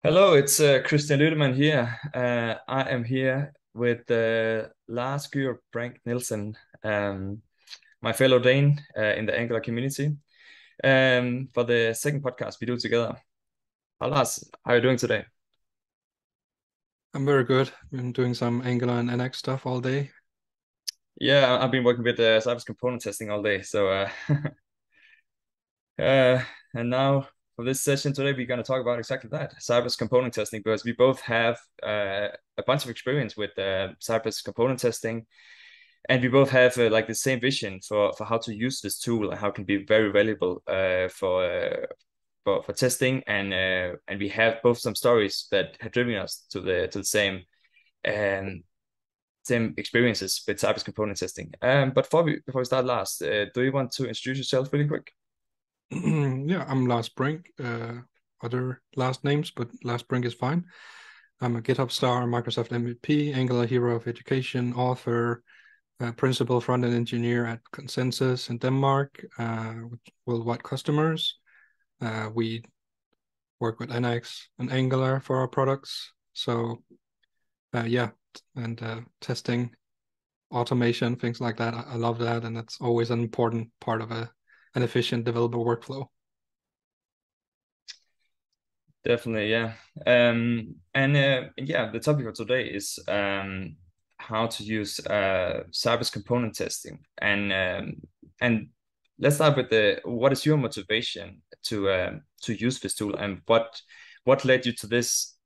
Hello, it's Christian Ludemann here. I am here with Lars, Gyrup, Brink, Nielsen, my fellow Dane in the Angular community, for the second podcast we do together. Hi, Lars, how are you doing today? I'm very good. Been doing some Angular and NX stuff all day. Yeah, I've been working with Cypress Component testing all day. And now for this session today, we're going to talk about exactly that, Cypress Component testing, because we both have a bunch of experience with Cypress Component testing. And we both have like the same vision for how to use this tool and how it can be very valuable for testing. And we have both some stories that have driven us to the um, same experiences with Cypress component testing. But before we start, Lars, do you want to introduce yourself really quick? Yeah, I'm Lars Brink. Other last names, but Lars Brink is fine. I'm a GitHub star, Microsoft MVP, Angular Hero of Education, author, principal front-end engineer at Consensus in Denmark, with worldwide customers. We work with NX and Angular for our products. So yeah, and testing, automation, things like that. I love that, and that's always an important part of an efficient developer workflow. Definitely, yeah. And yeah, the topic for today is how to use Cypress component testing. And let's start with the what is your motivation to use this tool, and what led you to this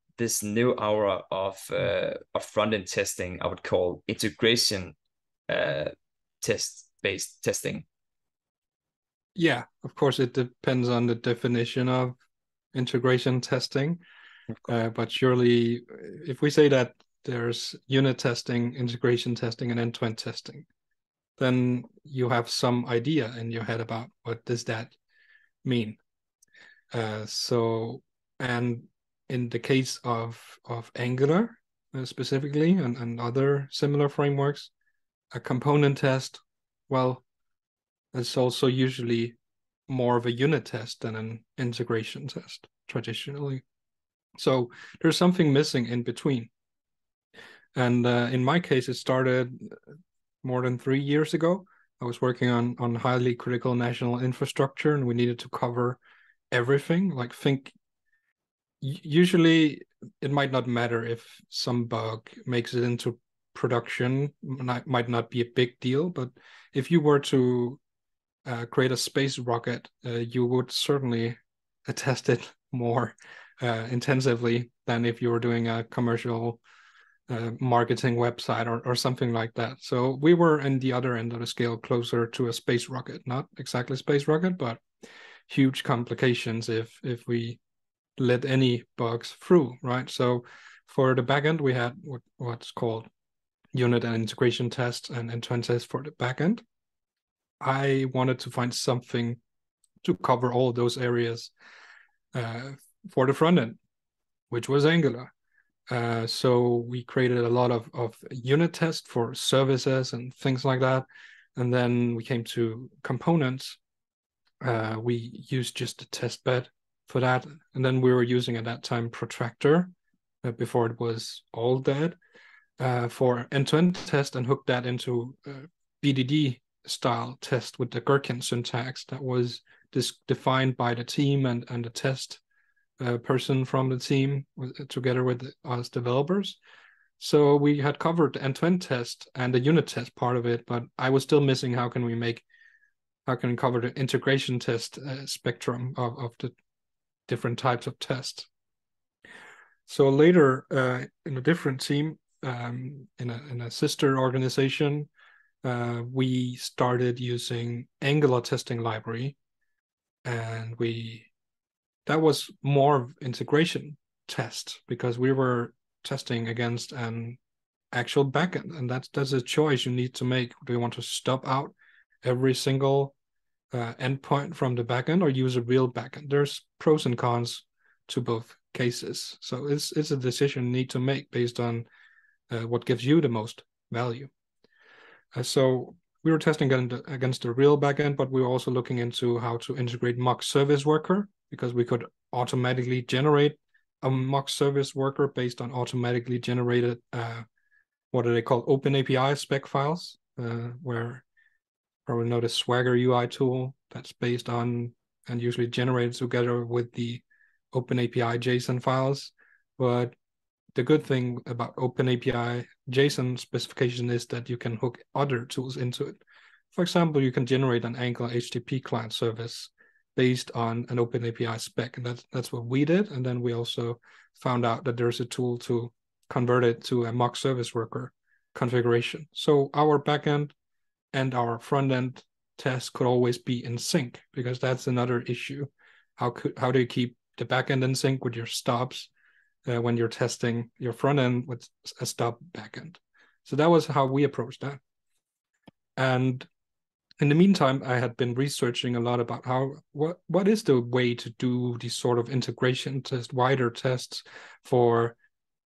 new hour of front-end testing, I would call integration test-based testing. Yeah, of course, it depends on the definition of integration testing. Of course. But surely, if we say that there's unit testing, integration testing, and end-to-end testing, then you have some idea in your head about what does that mean. So, and in the case of Angular specifically, and other similar frameworks, a component test, well, it's also usually more of a unit test than an integration test traditionally. So there's something missing in between. And in my case, it started more than 3 years ago. I was working on highly critical national infrastructure, and we needed to cover everything. Like, think usually it might not matter if some bug makes it into production, might not be a big deal, but if you were to create a space rocket, you would certainly test it more intensively than if you were doing a commercial marketing website or something like that. So we were in the other end of the scale, closer to a space rocket, not exactly space rocket, but huge complications if we let any bugs through, right? So for the backend, we had what's called unit and integration tests and end-to-end tests for the backend. I wanted to find something to cover all those areas uh, for the front end, which was Angular. So we created a lot of unit tests for services and things like that. And then we came to components. We used just a test bed for that. And then we were using at that time Protractor before it was all dead for end-to-end test, and hooked that into BDD style test with the Gherkin syntax that was defined by the team and the test person from the team together with us developers. So we had covered the end-to-end test and the unit test part of it, but I was still missing how can we cover the integration test spectrum of the different types of tests. So later, in a different team, in a sister organization, we started using Angular testing library, and we that was more integration test because we were testing against an actual backend, and that's a choice you need to make. Do you want to stop out every single endpoint from the backend or use a real backend? There's pros and cons to both cases, so it's a decision you need to make based on what gives you the most value. So we were testing against the real backend, but we were also looking into how to integrate mock service worker because we could automatically generate a mock service worker based on automatically generated, what are they called? Open API spec files, where probably know the Swagger UI tool that's based on and usually generated together with the Open API JSON files. But the good thing about Open API JSON specification is that you can hook other tools into it. For example, you can generate an Angular HTTP client service based on an Open API spec, and that's what we did. And then we also found out that there's a tool to convert it to a mock service worker configuration. So our backend and our front end tests could always be in sync, because that's another issue. How do you keep the backend in sync with your stops when you're testing your front end with a stop backend? So that was how we approached that. And in the meantime, I had been researching a lot about what is the way to do these sort of integration test, wider tests for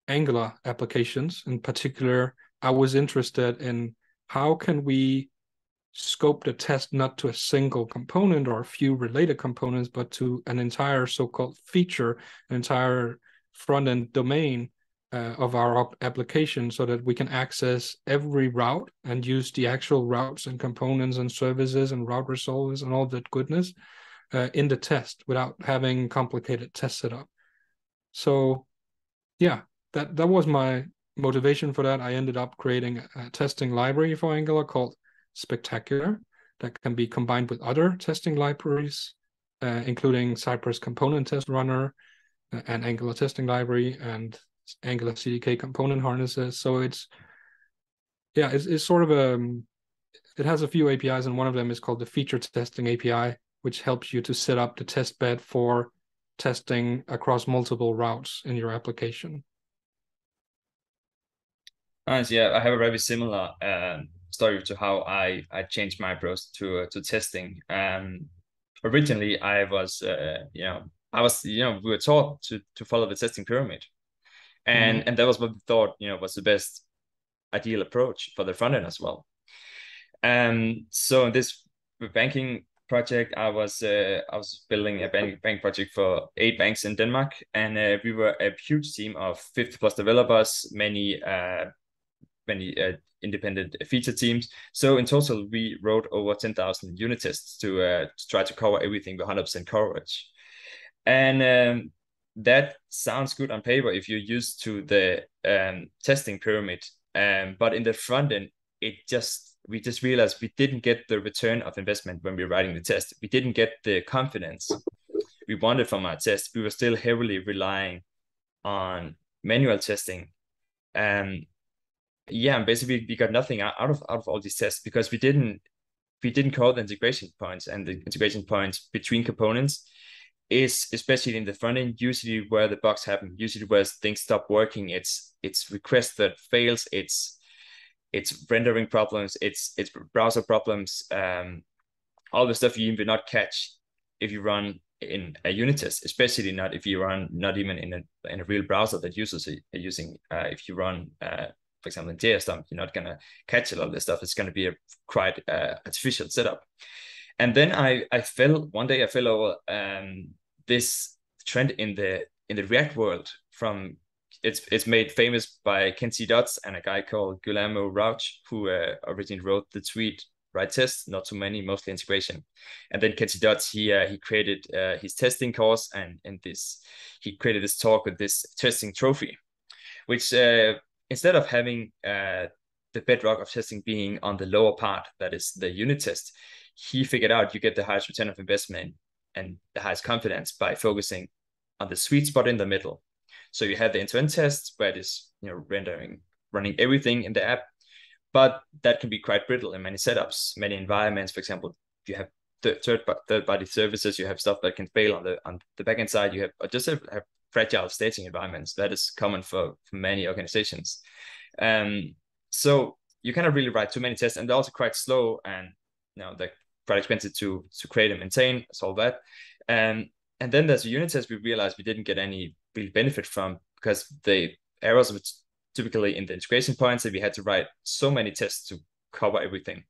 Angular applications. In particular, I was interested in how can we scope the test not to a single component or a few related components, but to an entire so-called feature, an entire front-end domain of our application, so that we can access every route and use the actual routes and components and services and route resolvers and all that goodness in the test without having complicated test setup. So yeah, that was my motivation for that. I ended up creating a testing library for Angular called Spectacular that can be combined with other testing libraries, including Cypress Component Test Runner and Angular Testing Library and Angular CDK component harnesses. So it's sort of it has a few APIs, and one of them is called the feature testing API, which helps you to set up the test bed for testing across multiple routes in your application. Nice. Yeah, I have a very similar story to how I changed my approach to testing. Originally, I was we were taught to follow the testing pyramid, and that was what we thought was the best ideal approach for the front end as well. So in this banking project, I was building a bank project for 8 banks in Denmark, and we were a huge team of 50 plus developers, many independent feature teams. So in total, we wrote over 10,000 unit tests to try to cover everything with 100% coverage. And that sounds good on paper if you're used to the testing pyramid. But in the front end, we just realized we didn't get the return of investment when we were writing the test. We didn't get the confidence we wanted from our test. We were still heavily relying on manual testing. Basically we got nothing out of all these tests because we didn't code the integration points, and the integration points between components is, especially in the front end, usually where the bugs happen, usually where things stop working. It's request that fails, it's rendering problems, it's browser problems, all the stuff you will not catch if you run in a unit test, especially not if you run not even in a real browser that users are using. If you run for example in JSDOM, you're not gonna catch a lot of this stuff. It's gonna be a quite artificial setup. And then one day I fell over this trend in the React world. From it's made famous by Ken C. Dodds and a guy called Guillermo Rauch, who originally wrote the tweet "Write tests, not too many, mostly integration." And then Ken C. Dodds, he created his testing course, and he created this talk with this testing trophy, which instead of having the bedrock of testing being on the lower part, that is the unit test, he figured out you get the highest return of investment and the highest confidence by focusing on the sweet spot in the middle. So you have the end-to-end test where it is running everything in the app, but that can be quite brittle in many setups, many environments. For example, you have third-party services, you have stuff that can fail on the backend side, you have fragile staging environments. That is common for many organizations. So you cannot really write too many tests, and they're also quite slow, and they're quite expensive to create and maintain, solve that. And then there's a unit test we realized we didn't get any real benefit from, because the errors were typically in the integration points, that we had to write so many tests to cover everything.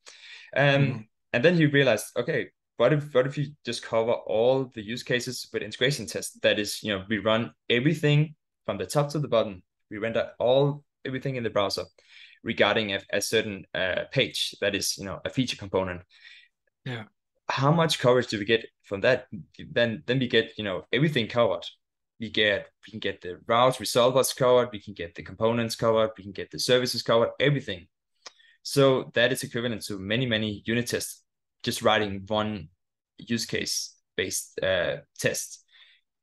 And then he realized, okay, what if you just cover all the use cases with integration tests? That is, we run everything from the top to the bottom, we render everything in the browser regarding a certain page that is, a feature component. Yeah. How much coverage do we get from that? Then we get, everything covered. We can get the routes resolvers covered, we can get the components covered, we can get the services covered, everything. So that is equivalent to many unit tests, just writing one use case based test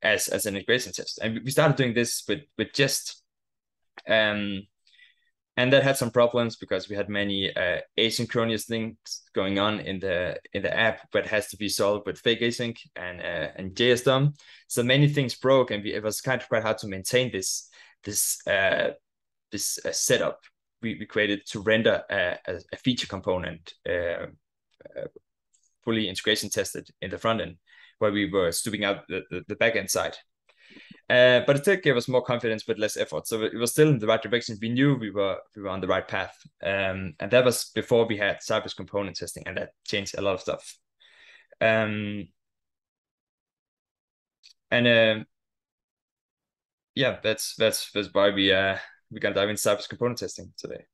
as an integration test. And we started doing this with Jest. And that had some problems because we had many asynchronous things going on in the app, but has to be solved with fake async and JSDOM. So many things broke, and it was kind of quite hard to maintain this setup we created to render a feature component fully integration tested in the front end, where we were stooping out the back end side. But it still gave us more confidence with less effort. So it was still in the right direction. We knew we were on the right path. And that was before we had Cypress Component testing, and that changed a lot of stuff. Yeah, that's why we're gonna dive into Cypress Component testing today.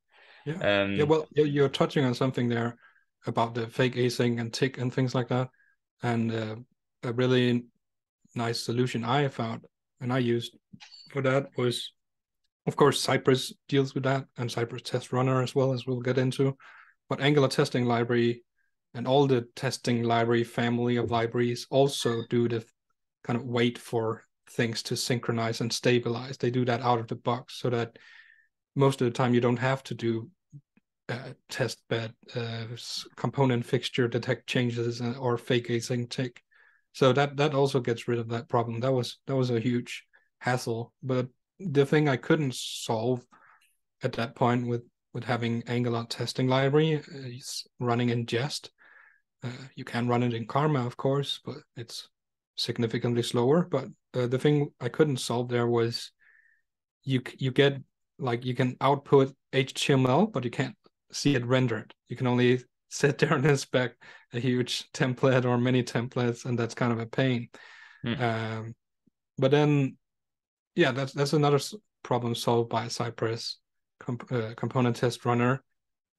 Yeah. Well, you're touching on something there about the fake async and tick and things like that. And a really nice solution I found and I used for that was, of course, Cypress deals with that, and Cypress Test Runner as well, as we'll get into. But Angular testing library and all the testing library family of libraries also do the kind of wait for things to synchronize and stabilize. They do that out of the box, so that most of the time you don't have to do test bed, component fixture detect changes, or fake async tick. So that also gets rid of that problem. That was a huge hassle. But the thing I couldn't solve at that point with having Angular testing library is running in Jest. You can run it in Karma, of course, but it's significantly slower. But the thing I couldn't solve there was you get, like, you can output HTML, but you can't see it rendered. You can only sit there and inspect a huge template or many templates, and that's kind of a pain. But then, yeah, that's another problem solved by Cypress Component Test Runner.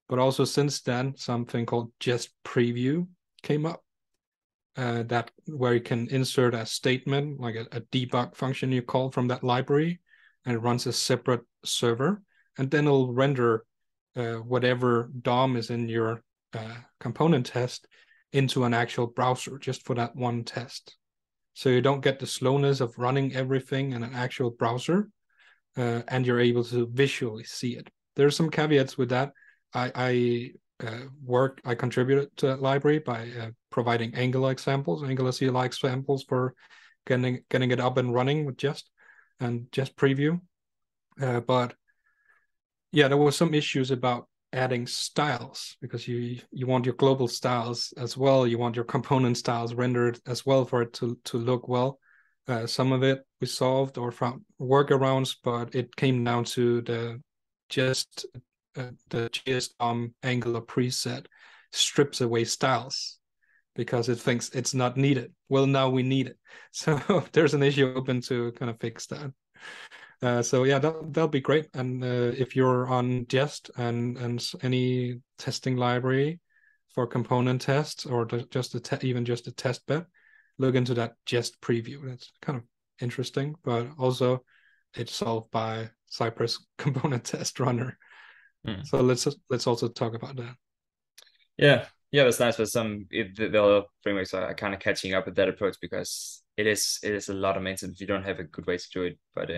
But also since then, something called Jest Preview came up, that where you can insert a statement, like a debug function you call from that library, and it runs a separate server, and then it'll render whatever DOM is in your component test into an actual browser just for that one test. So you don't get the slowness of running everything in an actual browser, and you're able to visually see it. There's some caveats with that. I contributed to that library by providing Angular CLI examples for getting it up and running with Jest and Jest Preview. But yeah, there were some issues about adding styles, because you want your global styles as well. You want your component styles rendered as well for it to look well. Some of it we solved or found workarounds, but it came down to the JSDOM Angular preset strips away styles because it thinks it's not needed. Well, now we need it. So there's an issue open to kind of fix that. So yeah, that'll be great. And if you're on Jest and any testing library for component tests, or even just a test bed, look into that Jest Preview. That's kind of interesting, but also it's solved by Cypress Component Test Runner. So let's also talk about that. Yeah, that's nice. But the other frameworks are kind of catching up with that approach, because it is a lot of maintenance if you don't have a good way to do it. But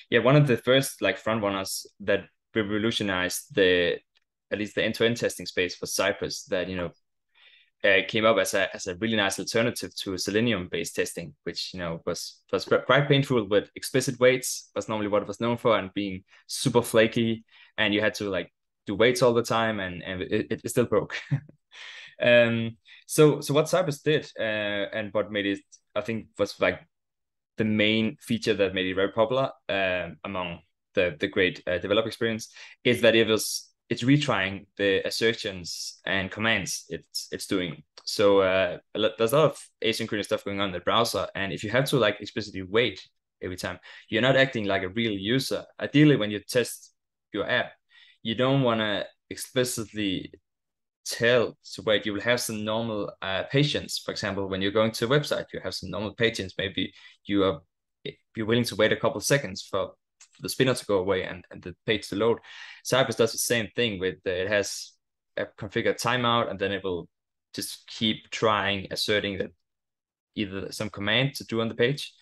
yeah, one of the first front runners that revolutionized at least the end-to-end testing space for Cypress, that came up as a really nice alternative to Selenium-based testing, which was quite painful with explicit waits. Was normally what it was known for, and being super flaky, and you had to do waits all the time, and it still broke. So what Cypress did, and what made it, I think, was the main feature that made it very popular among the great developer experience, is that it's retrying the assertions and commands it's doing. So there's a lot of asynchronous stuff going on in the browser, and if you have to explicitly wait every time. You're not acting like a real user. Ideally, when you test your app, you don't want to explicitly tell, so where you will have some normal patients. For example, when you're going to a website, you have some normal patients. Maybe you're willing to wait a couple of seconds for the spinner to go away and the page to load. Cypress does the same thing with it has a configured timeout, and then it will just keep trying asserting that either some command to do on the page,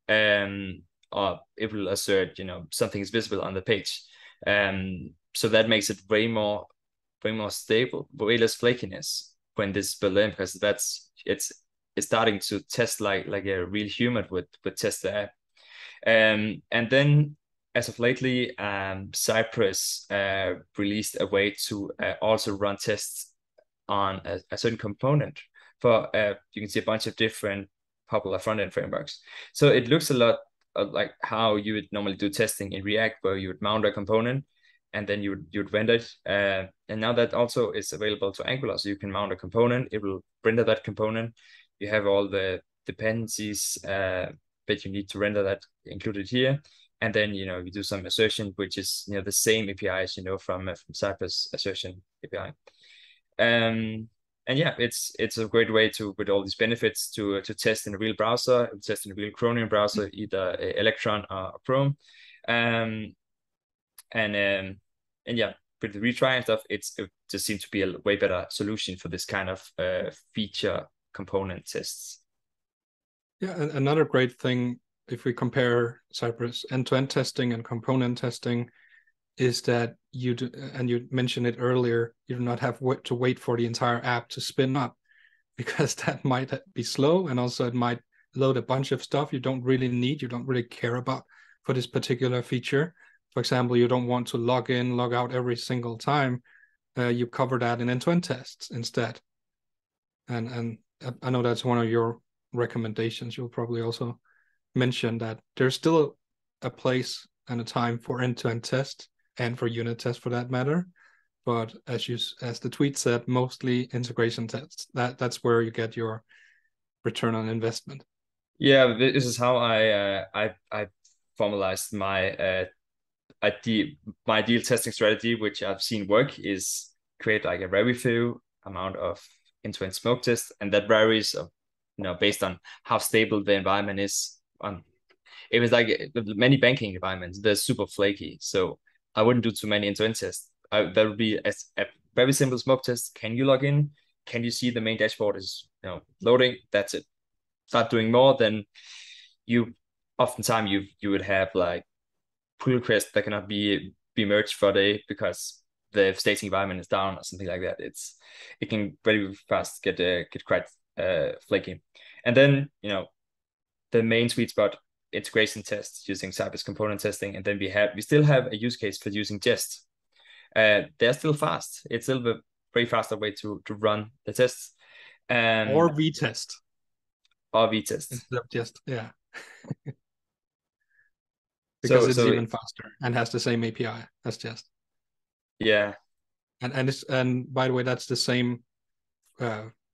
or it will assert, something is visible on the page. So that makes it way more stable, way less flakiness when this is built in, because it's starting to test like a real human would test the app. And then as of lately, Cypress released a way to also run tests on a certain component for you can see a bunch of different popular front-end frameworks. So it looks a lot like how you would normally do testing in React, where you would mount a component and then you'd render it. And now that also is available to Angular, so you can mount a component, it will render that component. You have all the dependencies that you need to render that included here. And then, you do some assertion, which is, the same API as, from Cypress assertion API. And yeah, it's a great way to, with all these benefits, to test in a real browser, test in a real Chromium browser, either Electron or Chrome. And yeah, with the retry and stuff, it just seems to be a way better solution for this kind of feature component tests. Yeah, another great thing, if we compare Cypress end-to-end testing and component testing, is that and you mentioned it earlier, you do not have to wait for the entire app to spin up, because that might be slow, and also it might load a bunch of stuff you don't really care about for this particular feature. For example, you don't want to log in, log out every single time. You cover that in end-to-end tests instead. And I know that's one of your recommendations. You'll probably also mention that there's still a place and a time for end-to-end tests, and for unit tests for that matter. But as the tweet said, mostly integration tests. That's where you get your return on investment. Yeah, this is how I formalized my ideal testing strategy, which I've seen work, is create like a very few amount of end-to-end smoke tests, and that varies of, based on how stable the environment is. It was like many banking environments, they're super flaky, so I wouldn't do too many end-to-end tests. That would be a very simple smoke test. Can you log in? Can you see the main dashboard is loading? That's it. Start doing more, then oftentimes you would have like pull requests that cannot be merged for a day because the staging environment is down or something like that. It can very fast get quite flaky. And then the main sweet spot, integration tests using Cypress component testing, and then we still have a use case for using Jest. They're still fast. It's still a very faster way to run the tests. Or V-test. Or V-test. Instead of Jest, yeah. Because it's even faster and has the same API as Jest. Yeah. And by the way, that's the same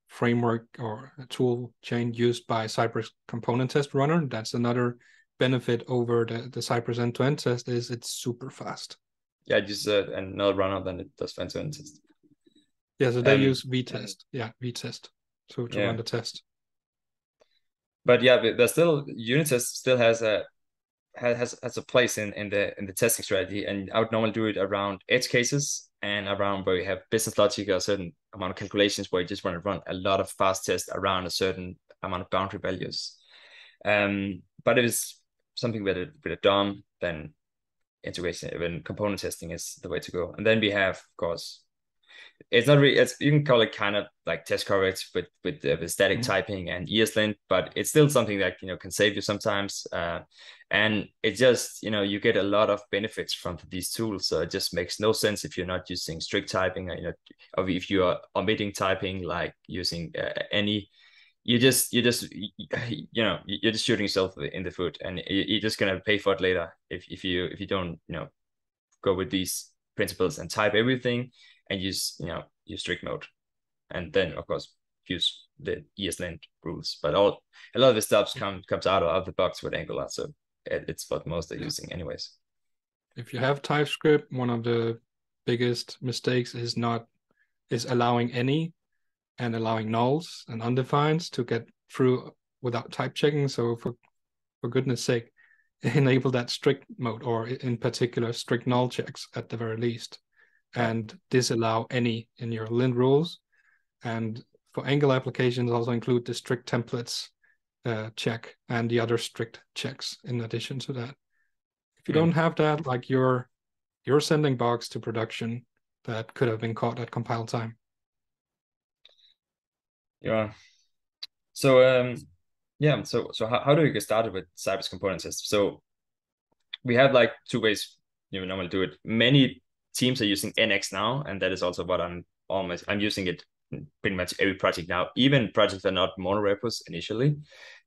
framework or tool chain used by Cypress Component Test Runner. That's another benefit over the Cypress end-to-end test, is it's super fast. Yeah, just another runner than it does end-to-end test. Yeah, so they use V-test. Yeah, V-test to run the test. But yeah, there's still unit test still has a place in the testing strategy, and I would normally do it around edge cases and around where you have business logic or a certain amount of calculations where you just want to run a lot of fast tests around a certain amount of boundary values. But if it's something with a DOM, then integration, even component testing is the way to go. And then we have, of course, it's not really, you can call it kind of like test coverage with static typing and ESLint, but it's still something that can save you sometimes. And it just you get a lot of benefits from these tools. So it just makes no sense if you're not using strict typing, or if you are omitting typing, like using any. You're just shooting yourself in the foot, and you're just gonna pay for it later if you don't go with these principles and type everything and use strict mode, and then of course use the ESLint rules. But a lot of the stuff comes out of the box with Angular, so it's what most are using anyways. If you have TypeScript, one of the biggest mistakes is allowing any and allowing nulls and undefineds to get through without type checking. So for goodness sake, enable that strict mode, or in particular strict null checks at the very least, and disallow any in your lint rules. And for Angular applications, also include the strict templates check and the other strict checks in addition to that. If you don't have that, like you're sending bugs to production that could have been caught at compile time. Yeah. So yeah, so how do you get started with Cypress Component Test? So we have like two ways you normally do it. Many teams are using NX now, and that is also what I'm using it in pretty much every project now, even projects that are not monorepos initially,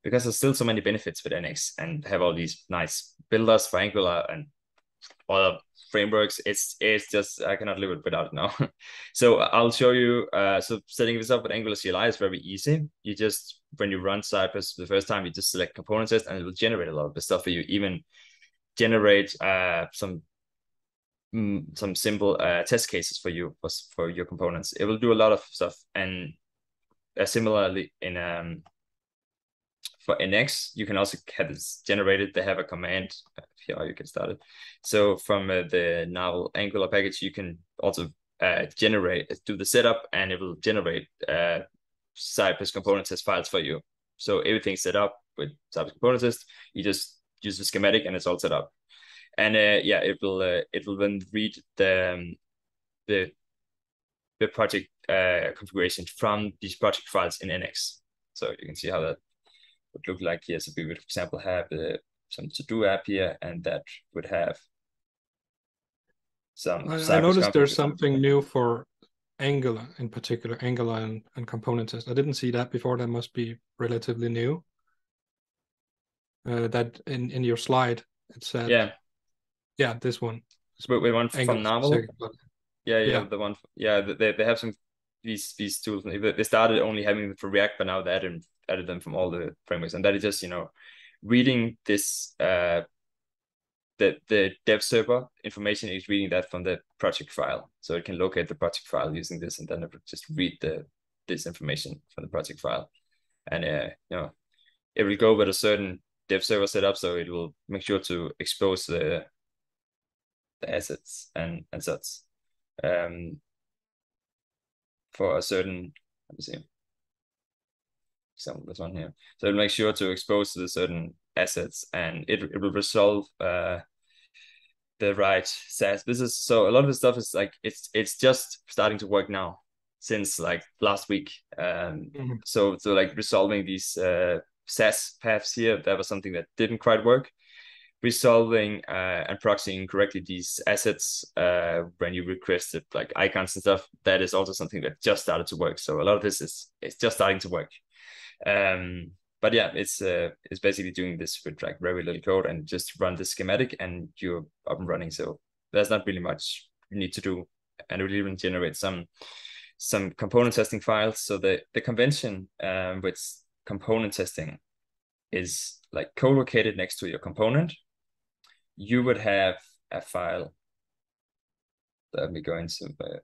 because there's still so many benefits with NX and have all these nice builders for Angular and other frameworks. It's just I cannot live without it now. So I'll show you. So setting this up with Angular CLI is very easy. You just, when you run Cypress the first time, you just select component test and it will generate a lot of the stuff for you. Even generate some simple test cases for you for your components. It will do a lot of stuff. And similarly in for NX, you can also have this generated. They have a command here, you can start it. So from the novel Angular package, you can also do the setup, and it will generate Cypress component test files for you. So everything's set up with Cypress component test. You just use the schematic, and it's all set up. And yeah, it will then read the project configuration from these project files in NX. So you can see how that would look like here. So we would, for example, have some to-do app here, and that would have some. I noticed there's something new for Angular in particular, Angular and component test. I didn't see that before. That must be relatively new. That in your slide it said, yeah, this one. We want Angular from Novel. Yeah, the one. Yeah, they have some these tools. They started only having them for React, but now they added them from all the frameworks, and that is just reading this the dev server information is reading that from the project file, so it can locate the project file using this, and then it will just read this information from the project file, and it will go with a certain dev server setup, so it will make sure to expose the assets and such for a certain, let me see, example this one here. So it'll make sure to expose the certain assets, and it will resolve the right SAS. This is, so a lot of the stuff is like it's just starting to work now since like last week. So like resolving these SAS paths here, that was something that didn't quite work. Resolving and proxying correctly these assets when you requested like icons and stuff, that is also something that just started to work. So a lot of this is just starting to work. But yeah, it's basically doing this with like very little code, and just run the schematic and you're up and running. So there's not really much you need to do, and it will even generate some component testing files. So the convention with component testing is like co-located next to your component. You would have a file. Let me go into the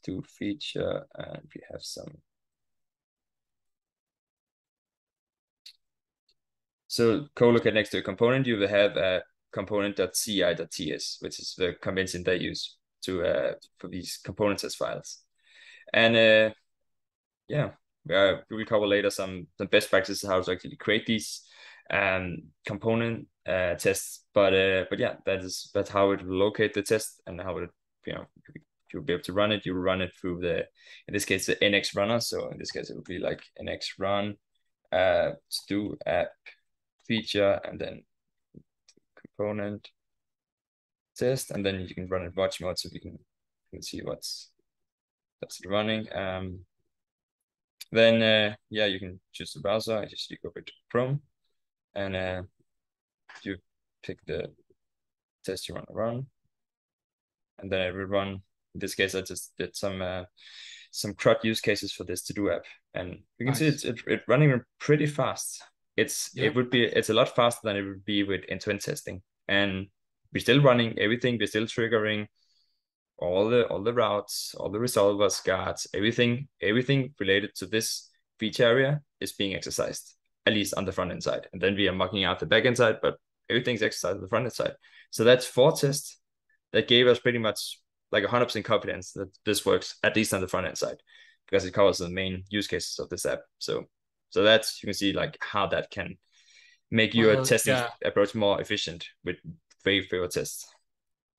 do feature, and we have some. So co-locate next to a component, you will have a component.ci.ts, which is the convention they use to for these component test files. And yeah, we will cover later some best practices how to actually create these component tests. But yeah, that's how it will locate the test, and how it you'll be able to run it. You will run it through in this case the NX runner. So in this case it will be like NX run to do app feature, and then component test, and then you can run it watch mode, so you can see that's running. Then yeah, you can choose the browser. You go to Chrome, and you pick the test you want to run, and then it will run. In this case, I just did some CRUD use cases for this to do app, and you can see it's running pretty fast. it's a lot faster than it would be with end-to-end testing. And we're still running everything, we're still triggering all the routes, all the resolvers, guards, everything related to this feature area is being exercised, at least on the front end side. And then we are mocking out the back end side, but everything's exercised on the front end side. So that's 4 tests that gave us pretty much like 100% confidence that this works, at least on the front end side, because it covers the main use cases of this app. So that's, you can see like how that can make your testing approach more efficient with very fewer tests.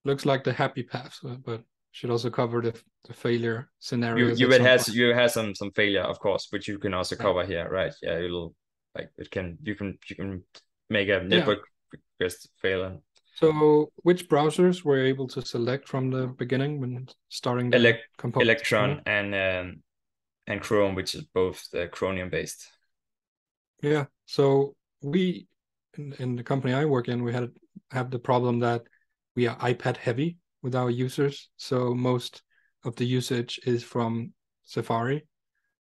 Looks like the happy path, but should also cover the failure scenarios. You have some failure, of course, which you can also cover here, right? Yeah, it'll like you can make a network request fail. So which browsers were you able to select from the beginning when starting the component? Electron and Chrome, which is both the Chromium based. Yeah. So we in the company I work in, we have the problem that we are iPad heavy with our users. So most of the usage is from Safari,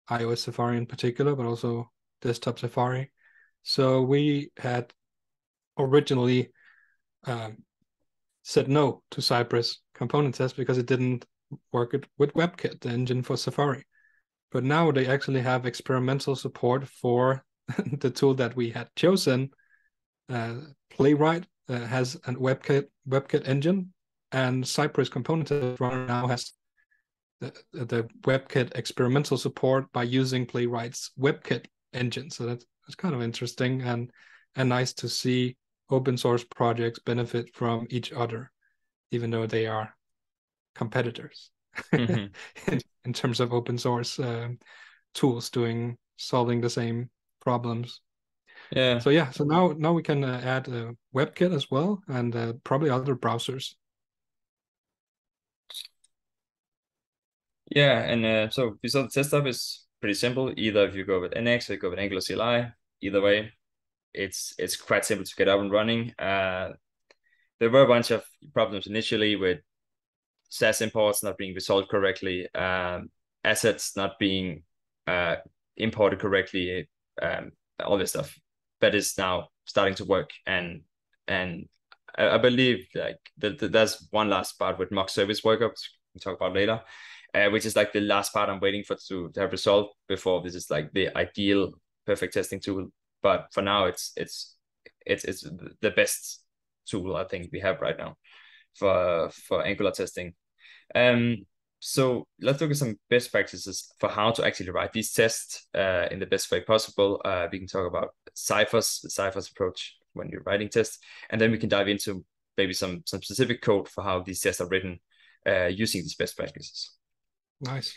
iOS Safari in particular, but also desktop Safari. So we had originally said no to Cypress Component test because it didn't work with WebKit, the engine for Safari. But now they actually have experimental support for the tool that we had chosen. Playwright has a WebKit engine, and Cypress Component runner now has the WebKit experimental support by using Playwright's WebKit engine. So that's kind of interesting and nice to see open source projects benefit from each other, even though they are competitors in terms of open source tools solving the same problems. Yeah. So so now we can add WebKit as well, and probably other browsers. Yeah, and so the test step is pretty simple. Either if you go with NX or you go with Angular CLI, either way, it's quite simple to get up and running. There were a bunch of problems initially with SAS imports not being resolved correctly, assets not being imported correctly, all this stuff. But it's now starting to work, and I believe like there's one last part with mock service workups we'll talk about later, which is like the last part I'm waiting for to have resolved before this is like the ideal perfect testing tool. But for now, it's the best tool I think we have right now for Angular testing. So let's look at some best practices for how to actually write these tests in the best way possible. We can talk about the Cypher's approach when you're writing tests, and then we can dive into maybe some specific code for how these tests are written using these best practices. Nice.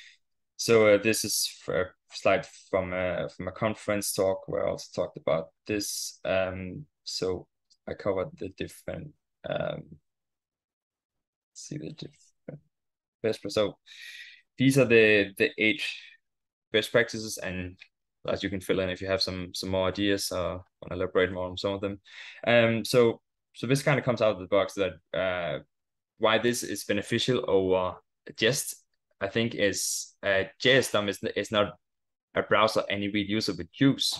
So this is a slide from a conference talk where I also talked about this. So I covered the different see the different best. So these are the 8 best practices, and as you can fill in if you have some more ideas or want to elaborate more on some of them. So this kind of comes out of the box that why this is beneficial over Jest, I think, is JSDOM is not a browser any real user would use.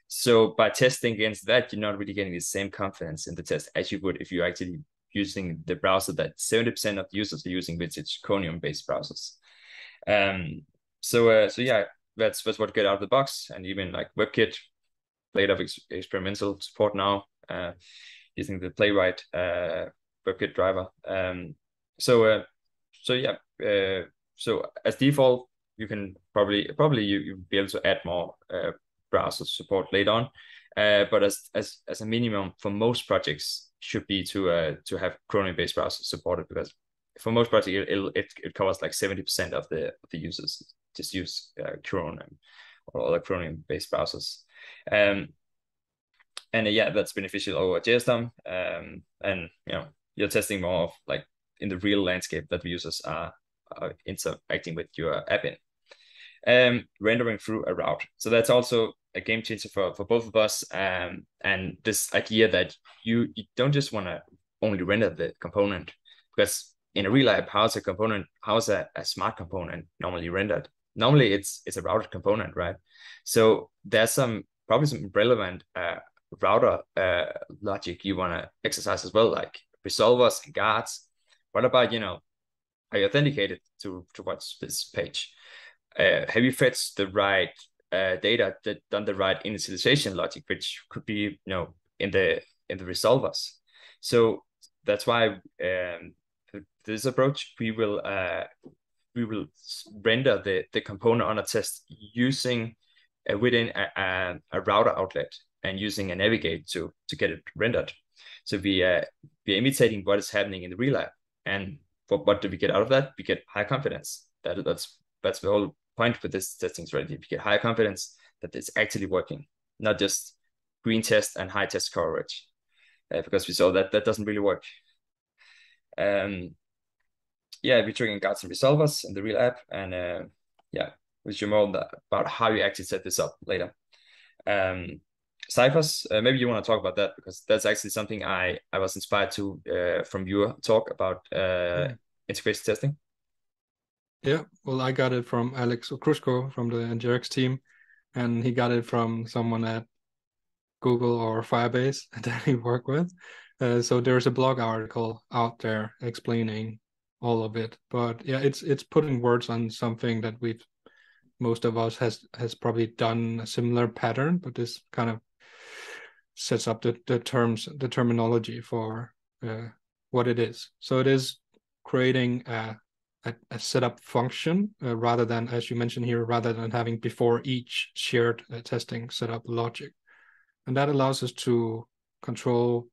So by testing against that, you're not really getting the same confidence in the test as you would if you're actually using the browser that 70% of the users are using, which is Chromium-based browsers. So yeah, that's what get out of the box, and even like WebKit, later experimental support now, using the Playwright WebKit driver. So as default, you can probably you'll be able to add more browser support later on. But as a minimum for most projects should be to have Chromium-based browsers supported, because for most projects it covers like 70% of the users just use Chrome or other Chromium-based browsers. And that's beneficial over JSDOM. And you're testing more of like in the real landscape that the users are interacting with your app in. Rendering through a route. So that's also a game changer for both of us. And this idea that you don't just want to only render the component, because in a real app, how's a smart component normally rendered? Normally it's a routed component, right? So there's probably some relevant router logic you want to exercise as well, like resolvers and guards. What about, are you authenticated to watch this page? Have you fetched the right data, that done the right initialization logic, which could be, in the resolvers? So that's why this approach, we will render the component on a test using within a router outlet and using a navigate to get it rendered. So we're imitating what is happening in the real app. And what do we get out of that? We get high confidence. That's the whole point with this testing strategy. We get higher confidence that it's actually working, not just green test and high test coverage, because we saw that doesn't really work. Yeah, we're triggering guards and resolvers in the real app, and we'll show more about how you actually set this up later. Ciphers, maybe you want to talk about that, because that's actually something I was inspired to from your talk about integration testing. Yeah, well, I got it from Alex Okrushko from the NGRX team, and he got it from someone at Google or Firebase that he worked with. So there's a blog article out there explaining all of it. But yeah, it's putting words on something that most of us has probably done a similar pattern, but this kind of sets up the terminology for what it is. So it is creating a setup function rather than, as you mentioned here, rather than having before each shared testing setup logic. And that allows us to control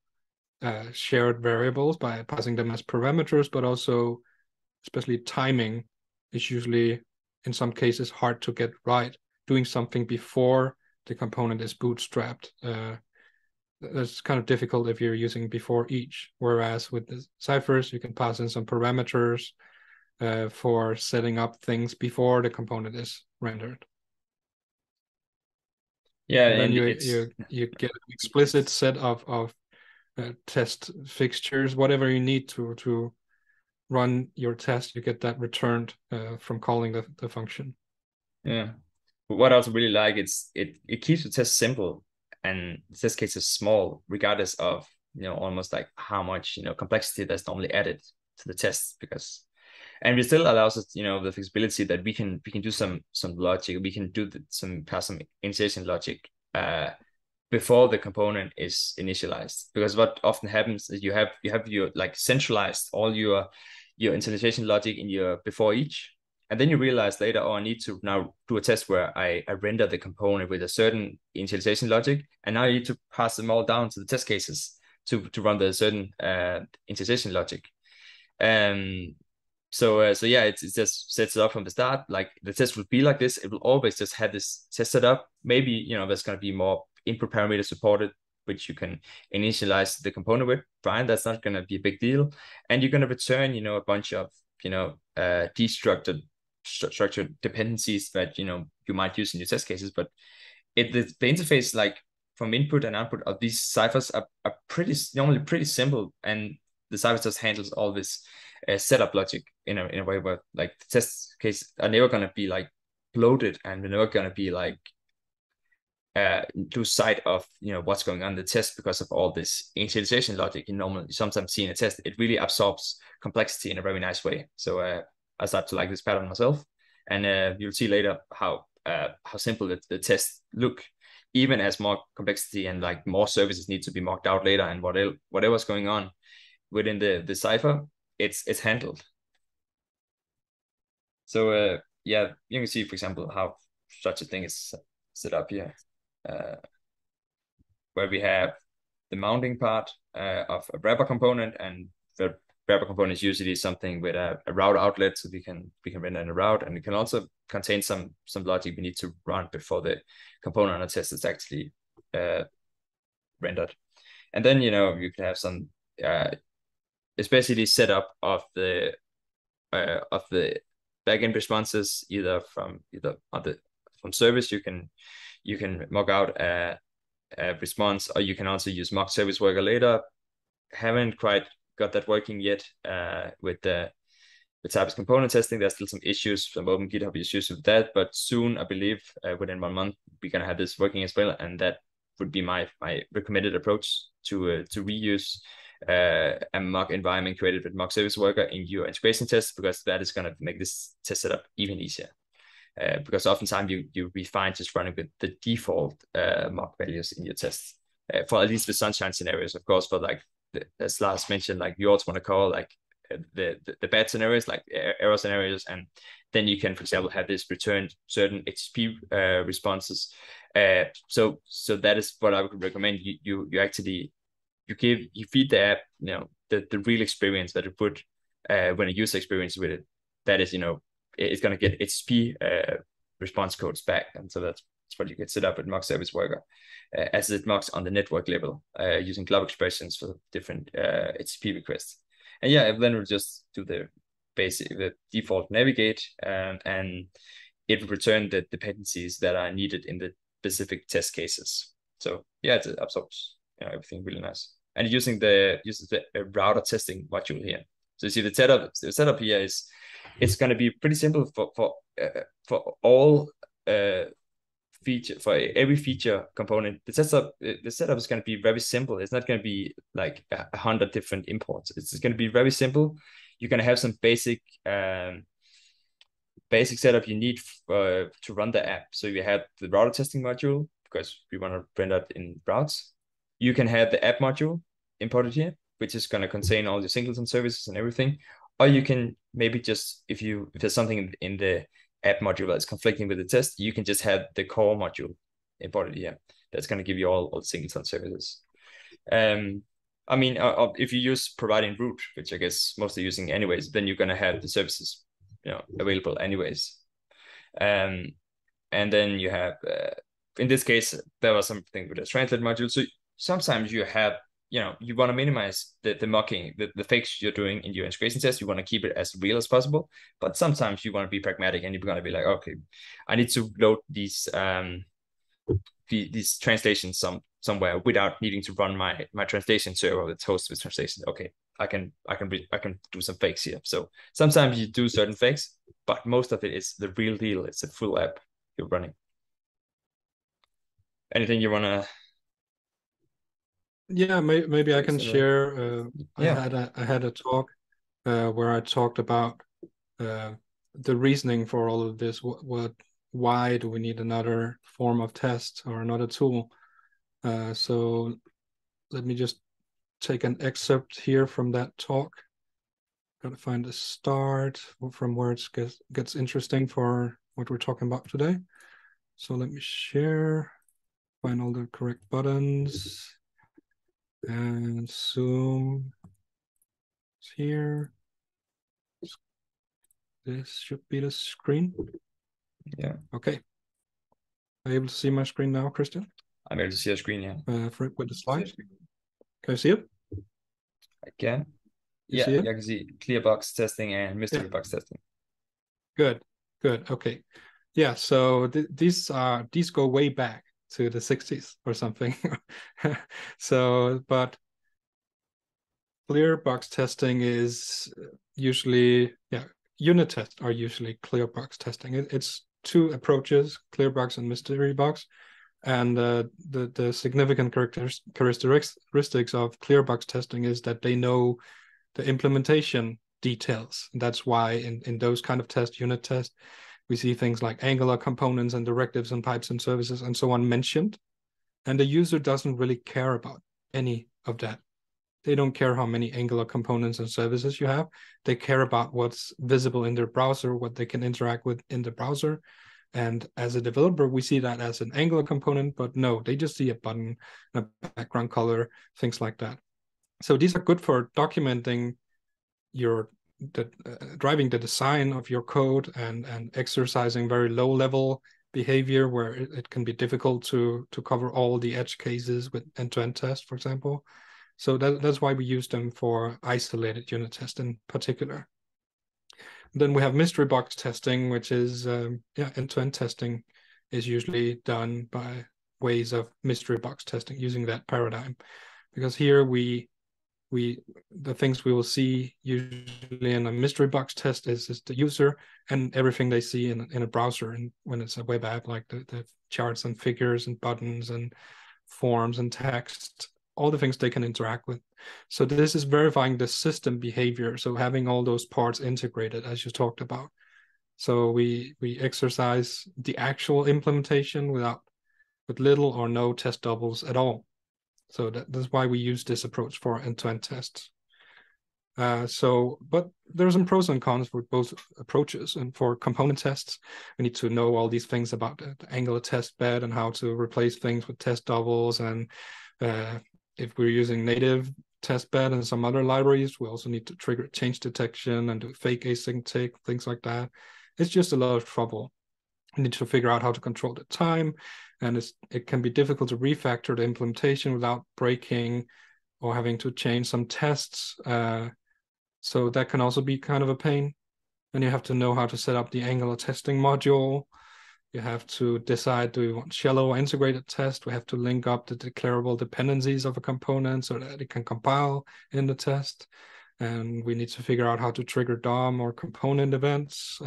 shared variables by passing them as parameters, but also especially timing is usually in some cases hard to get right. Doing something before the component is bootstrapped, that's kind of difficult if you're using before each. Whereas with the ciphers, you can pass in some parameters for setting up things before the component is rendered. Yeah, and then you get an explicit set of test fixtures, whatever you need to run your test. You get that returned from calling the function. Yeah, but what I also really like, it keeps the test simple and the test cases small, regardless of almost like how much complexity that's normally added to the test, and it still allows us the flexibility that we can do some logic, we can do some initialization logic before the component is initialized, because what often happens is you have your like centralized all your initialization logic in your before each, and then you realize later, oh, I need to now do a test where I render the component with a certain initialization logic, and now I need to pass them all down to the test cases to run the certain initialization logic. So yeah, it just sets it up from the start. Like the test will be like this. It will always just have this test set up. Maybe there's going to be more input parameters supported, which you can initialize the component with. Fine, that's not going to be a big deal. And you're going to return a bunch of destructured structured dependencies that you might use in your test cases. But the interface, like from input and output of these ciphers, are normally pretty simple, and the cipher just handles all this setup logic in a way where like the test cases are never going to be like bloated, and we're never going to be like lose sight of what's going on in the test because of all this initialization logic you normally sometimes see in a test. It really absorbs complexity in a very nice way. So I start to like this pattern myself, and you'll see later how simple the tests look, even as more complexity and like more services need to be mocked out later, and whatever's going on within the cipher, it's handled. So yeah, you can see, for example, how such a thing is set up here, where we have the mounting part of a wrapper component, and the wrapper component is usually something with a route outlet, so we can render in a route, and it can also contain some logic we need to run before the component on a test is actually rendered. And then you can have some especially setup of the backend responses, either from service. You can mock out a response, or you can also use mock service worker later. Haven't quite got that working yet with Cypress Component testing. There's still some issues, some open GitHub issues with that, but soon, I believe, within 1 month, we're gonna have this working as well, and that would be my recommended approach to reuse a mock environment created with mock service worker in your integration test, because that is going to make this test setup even easier. Because oftentimes you be fine just running with the default mock values in your tests, for at least the sunshine scenarios. Of course, for like as Lars mentioned, like you also want to call like the bad scenarios, like error scenarios, and then you can, for example, have this return certain HTTP responses. So that is what I would recommend. You actually you feed the app, you know, the real experience that it would when a user experiences with it. That is, you know, it's going to get HTTP response codes back, and so that's what you get set up with mock service worker, as it mocks on the network level using global expressions for different HTTP requests. And yeah, then we'll just do the default navigate, and it will return the dependencies that are needed in the specific test cases. So yeah, it absorbs, you know, everything really nice. And uses the router testing module here. So you see the setup here is, it's going to be pretty simple for all feature, for every feature component. The setup is going to be very simple. It's not going to be like 100 different imports. It's going to be very simple. You're going to have some basic setup you need to run the app. So you have the router testing module, because we want to render it in routes. You can have the app module imported here, which is going to contain all the singleton services and everything. Or you can maybe just, if there's something in the app module that's conflicting with the test, you can just have the core module imported here. That's going to give you all the singleton services. I mean, if you use providing root, which I guess mostly using anyways, then you're going to have the services, you know, available anyways. And then you have, in this case, there was something with a translate module. So sometimes you have, you know, you want to minimize the mocking, the fakes you're doing in your integration test. You want to keep it as real as possible, but sometimes you want to be pragmatic, and you're going to be like, okay, I need to load these translations somewhere without needing to run my translation server that's hosted with translation. Okay, I can do some fakes here. So sometimes you do certain fakes, but most of it is the real deal. It's a full app you're running. Anything you want to? Yeah, maybe I can share. Yeah. I had a talk where I talked about the reasoning for all of this. Why do we need another form of test or another tool? So let me just take an excerpt here from that talk. Got to find a start from where it gets interesting for what we're talking about today. So let me share, find all the correct buttons, and zoom here. This should be the screen. Yeah. Okay. Are you able to see my screen now, Christian? I'm able to see a screen, yeah. With the slides. Can you see it? I can. You see it? I can see clear box testing and mystery box testing. Good. Okay. Yeah. So these go way back to the 60s or something. So, but clear box testing is usually, unit tests are usually clear box testing. It's two approaches, clear box and mystery box. And the significant characteristics of clear box testing is that they know the implementation details. That's why in those kind of tests, unit tests, we see things like Angular components and directives and pipes and services and so on mentioned. And the user doesn't really care about any of that. They don't care how many Angular components and services you have. They care about what's visible in their browser, what they can interact with in the browser. And as a developer, we see that as an Angular component, but no, they just see a button, a background color, things like that. So these are good for documenting driving the design of your code and exercising very low level behavior where it can be difficult to cover all the edge cases with end-to-end test, for example. So that's why we use them for isolated unit test in particular. Then we have mystery box testing, which is end-to-end testing is usually done by ways of mystery box testing using that paradigm, because here the things we will see usually in a mystery box test is the user and everything they see in a browser, and when it's a web app, like the charts and figures and buttons and forms and text, all the things they can interact with. So this is verifying the system behavior. So having all those parts integrated, as you talked about. So we exercise the actual implementation with little or no test doubles at all. So that's why we use this approach for end-to-end tests. But there's some pros and cons for both approaches. And for component tests, we need to know all these things about the Angular test bed and how to replace things with test doubles. And if we're using native test bed and some other libraries, we also need to trigger change detection and do fake async tick, things like that. It's just a lot of trouble. We need to figure out how to control the time, and it can be difficult to refactor the implementation without breaking or having to change some tests. So that can also be kind of a pain. And you have to know how to set up the Angular testing module. You have to decide, do we want shallow or integrated test? We have to link up the declarable dependencies of a component so that it can compile in the test. And we need to figure out how to trigger DOM or component events.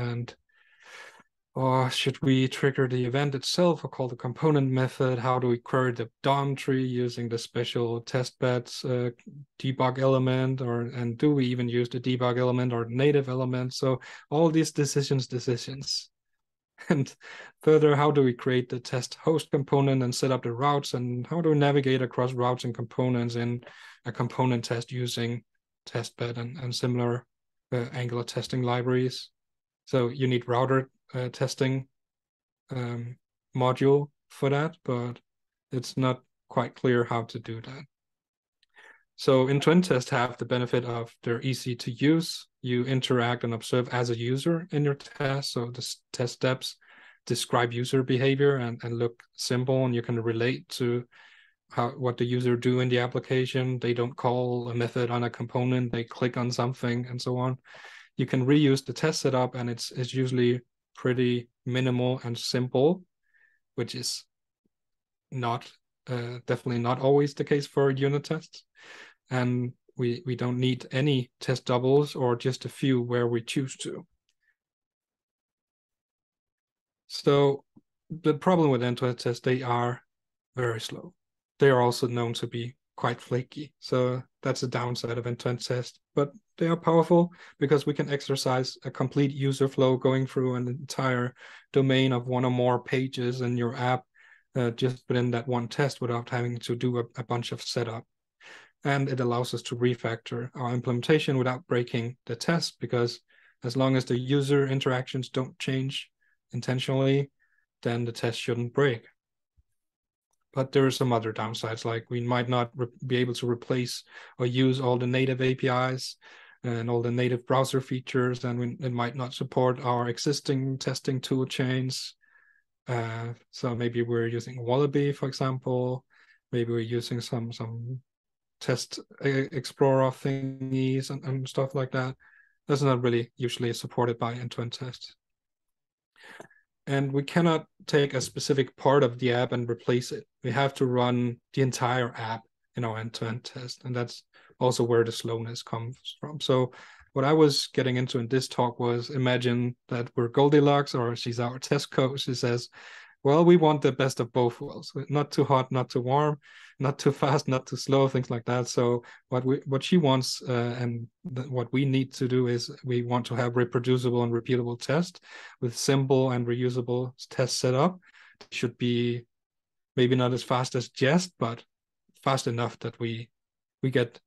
Or should we trigger the event itself or call the component method? How do we query the DOM tree using the special test beds debug element? And do we even use the debug element or native element? So all these decisions. And further, how do we create the test host component and set up the routes? And how do we navigate across routes and components in a component test using testbed and similar Angular testing libraries? So you need router testing module for that, but it's not quite clear how to do that. So end-to-end tests have the benefit of they're easy to use. You interact and observe as a user in your test. So the test steps describe user behavior and look simple, and you can relate to what the user do in the application. They don't call a method on a component, they click on something and so on. You can reuse the test setup, and it's usually pretty minimal and simple, which is not definitely not always the case for unit tests. And we don't need any test doubles or just a few where we choose to. So the problem with end-to-end tests, they are very slow. They are also known to be quite flaky. So that's a downside of end-to-end tests, but they are powerful because we can exercise a complete user flow going through an entire domain of one or more pages in your app just within that one test without having to do a bunch of setup. And it allows us to refactor our implementation without breaking the test, because as long as the user interactions don't change intentionally, then the test shouldn't break. But there are some other downsides, like we might not be able to replace or use all the native APIs and all the native browser features, and it might not support our existing testing tool chains. So maybe we're using Wallaby, for example. Maybe we're using some test explorer thingies and stuff like that. That's not really usually supported by end-to-end tests. And we cannot take a specific part of the app and replace it. We have to run the entire app in our end-to-end test. And that's also where the slowness comes from. So what I was getting into in this talk was, imagine that we're Goldilocks, or she's our test coach. She says, well, we want the best of both worlds, not too hot, not too warm, not too fast, not too slow, things like that. So what she wants and what we need to do is we want to have reproducible and repeatable tests with simple and reusable test setup. It should be maybe not as fast as Jest, but fast enough that we get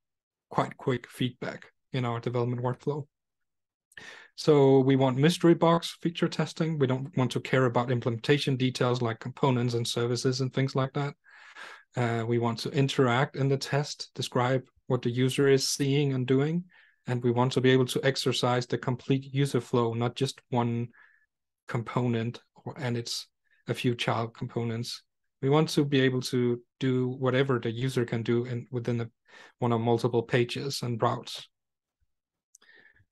quite quick feedback in our development workflow. So we want mystery box feature testing. We don't want to care about implementation details like components and services and things like that. We want to interact in the test, describe what the user is seeing and doing. And we want to be able to exercise the complete user flow, not just one component and it's a few child components. We want to be able to do whatever the user can do within one or multiple pages and routes.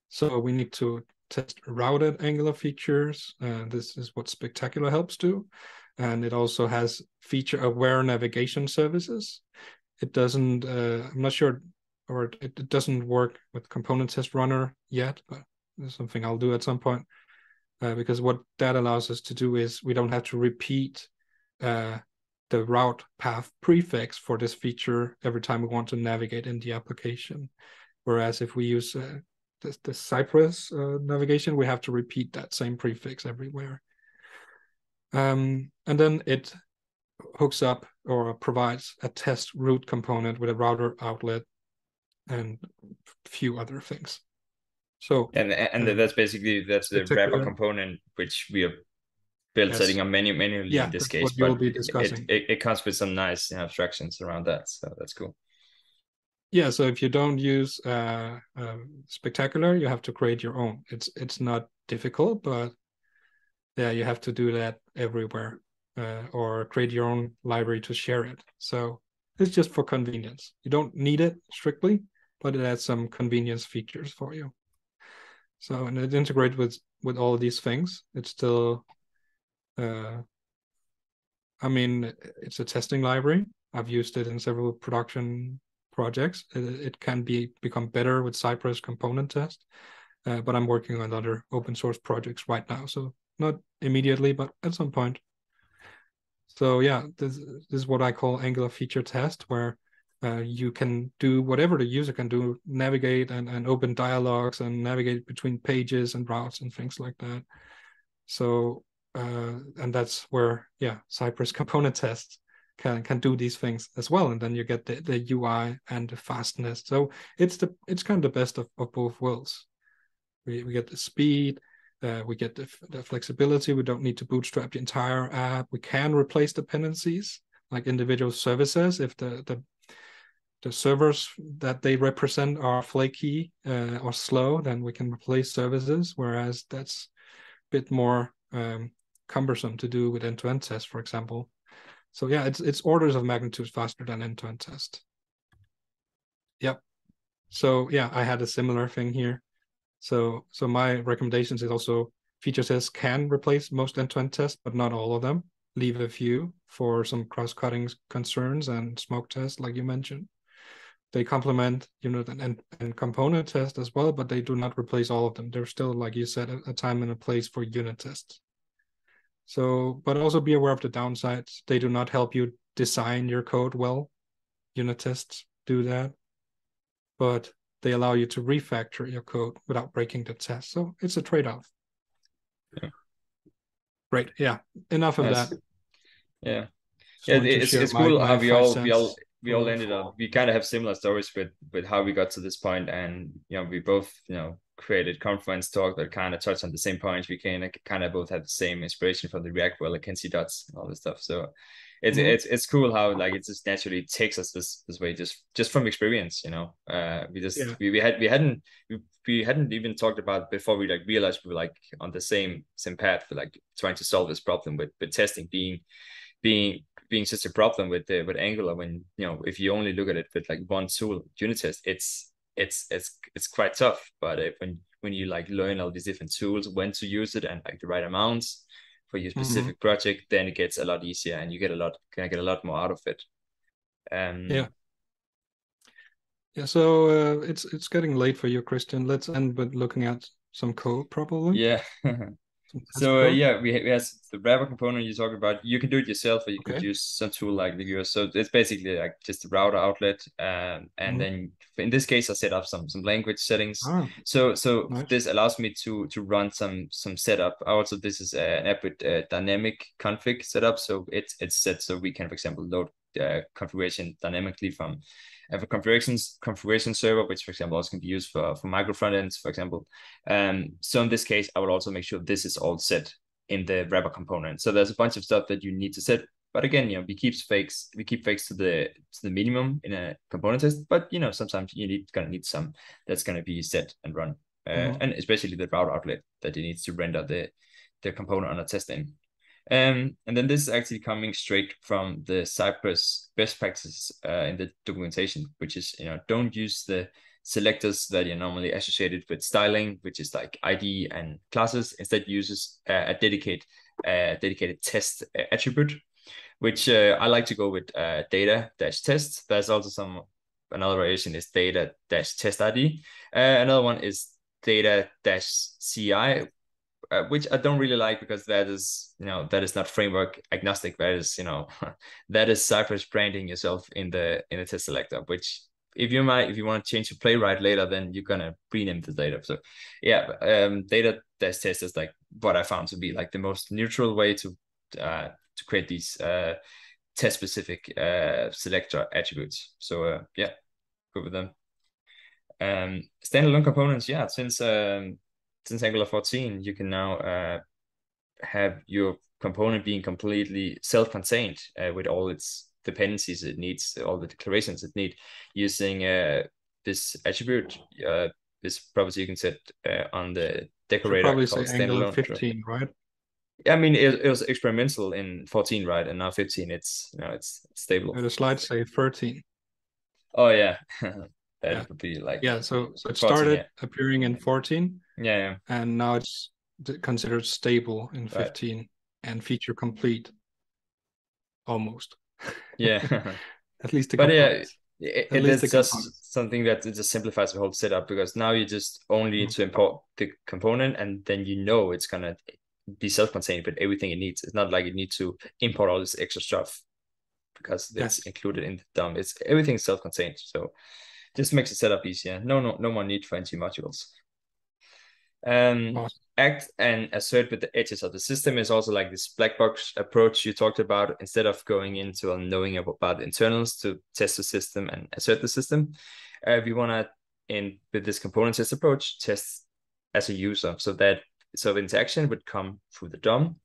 So we need to test routed Angular features. This is what Spectacular helps do. And it also has feature-aware navigation services. It doesn't, I'm not sure, or it doesn't work with Component Test Runner yet, but it's something I'll do at some point. Because what that allows us to do is we don't have to repeat the the route path prefix for this feature every time we want to navigate in the application. Whereas if we use the Cypress navigation, we have to repeat that same prefix everywhere. And then it hooks up or provides a test route component with a router outlet and a few other things. So that's basically the wrapper component which we are built setting up manually in this case, but it comes with some nice abstractions around that, so that's cool. Yeah, so if you don't use Spectacular, you have to create your own. It's not difficult, but yeah, you have to do that everywhere, or create your own library to share it. So it's just for convenience. You don't need it strictly, but it adds some convenience features for you. So, and it integrates with all of these things. It's still, I mean, it's a testing library. I've used it in several production projects. It can become better with Cypress Component test, but I'm working on other open source projects right now. So not immediately, but at some point. So yeah, this is what I call Angular feature test, where you can do whatever the user can do, navigate and open dialogues and navigate between pages and routes and things like that. So, and that's where, yeah, Cypress Component tests can do these things as well. And then you get the UI and the fastness. So it's kind of the best of both worlds. We get the speed, we get the flexibility. We don't need to bootstrap the entire app. We can replace dependencies like individual services if the servers that they represent are flaky or slow, then we can replace services, whereas that's a bit more cumbersome to do with end-to-end test, for example. So yeah, it's orders of magnitude faster than end-to-end test. Yep. So yeah, I had a similar thing here. So my recommendations is also feature tests can replace most end-to-end tests, but not all of them. Leave a few for some cross-cutting concerns and smoke tests, like you mentioned. They complement unit and component test as well, but they do not replace all of them. There's still, like you said, a time and a place for unit tests. So, but also be aware of the downsides. They do not help you design your code well. Unit tests do that, but they allow you to refactor your code without breaking the test. So it's a trade-off. Yeah. Great. Yeah. Enough of that. Yeah. It's cool how we all ended up. We kind of have similar stories with how we got to this point, and we both created conference talk that kind of touched on the same points. We kind of both had the same inspiration from the React well, like Kenzie dots and all this stuff. So it's cool how like it just naturally takes us this way just from experience. We hadn't even talked about before we like realized we were like on the same path for like trying to solve this problem with testing being such a problem with Angular. When if you only look at it with like one tool, unit test, it's quite tough. But when you like learn all these different tools, when to use it and like the right amounts for your specific project, then it gets a lot easier and you get a lot more out of it. Yeah. So it's getting late for you, Christian. Let's end with looking at some code, probably. Yeah. So we have the wrapper component you talk about. You can do it yourself, or you could use some tool like the Gyrup. So it's basically like just a router outlet, and then in this case I set up some language settings. So nice. This allows me to run some setup. Also, this is an app with dynamic config setup. So it's set so we can, for example, load configuration dynamically from a configuration server, which for example also can be used for micro front ends, for example. So in this case, I will also make sure this is all set in the wrapper component. So there's a bunch of stuff that you need to set. But again, we keep fakes to the minimum in a component test. But sometimes gonna need some that's gonna be set and run, and especially the router outlet that you need to render the component on a test in. And then this is actually coming straight from the Cypress best practices in the documentation, which is don't use the selectors that are normally associated with styling, which is like ID and classes. Instead, uses a dedicated test attribute, which I like to go with data-test. There's also another variation is data-test ID. Another one is data-ci. which I don't really like, because that is, that is not framework agnostic. That is, that is Cypress branding yourself in the test selector, which if you want to change to playwright later, then you're gonna rename the data. So yeah, data test is like what I found to be like the most neutral way to create these test specific selector attributes. So yeah, good with them. Standalone components, yeah, since Angular 14, you can now have your component being completely self-contained with all its dependencies it needs, all the declarations it needs, using this attribute, this property you can set on the Should decorator probably say called Angular standalone. 15, right? I mean, it was experimental in 14, right? And now 15, it's stable. The slides say 13. Oh yeah, that Yeah. would be like Yeah, so it 14, started yeah. appearing in 14, Yeah. and now it's considered stable in Right. 15 and feature complete almost. Yeah. At least the But yeah, components. At least the it's components. just something that it just simplifies the whole setup, because now you just only need to import the component, and then it's gonna be self-contained with everything it needs. It's not like you need to import all this extra stuff because it's included in the DOM. It's everything self-contained, so just makes the setup easier. No more need for NG modules. Awesome. Act and assert with the edges of the system is also like this black box approach you talked about. Instead of going into and knowing about the internals to test the system and assert the system, we want to, with this component test approach, test as a user, so interaction would come through the DOM,